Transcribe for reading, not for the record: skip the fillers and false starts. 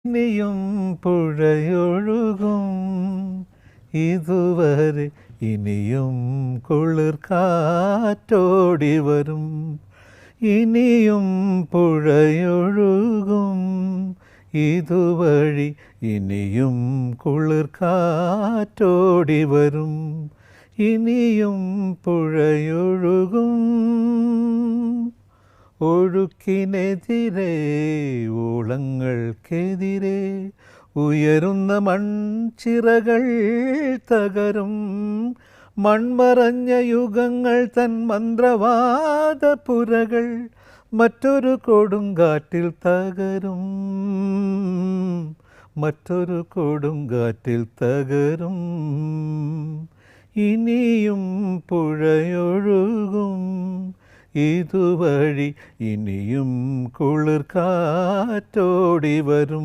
ഇനിയും പുഴയൊഴുകും ഇതുവരെ ഇനിയും കുളിർ കാറ്റോടി വരും ഇനിയും പുഴയൊഴുകും ഇതുവഴി ഇനിയും കുളിർ കാറ്റോടി വരും ഇനിയും പുഴയൊഴുകും ഒഴുക്കിനെതിരെ ഓളങ്ങൾക്കെതിരെ ഉയരുന്ന മൺചിറകൾ തകരും മൺമറഞ്ഞ യുഗങ്ങൾ തൻ മന്ത്രവാദപുരകൾ മറ്റൊരു കൊടുങ്കാറ്റിൽ തകരും മറ്റൊരു കൊടുങ്കാറ്റിൽ തകരും ഇനിയും പുഴയൊഴുകും ഇതുവഴി ഇനിയും കുളിർ കാറ്റോടി വരും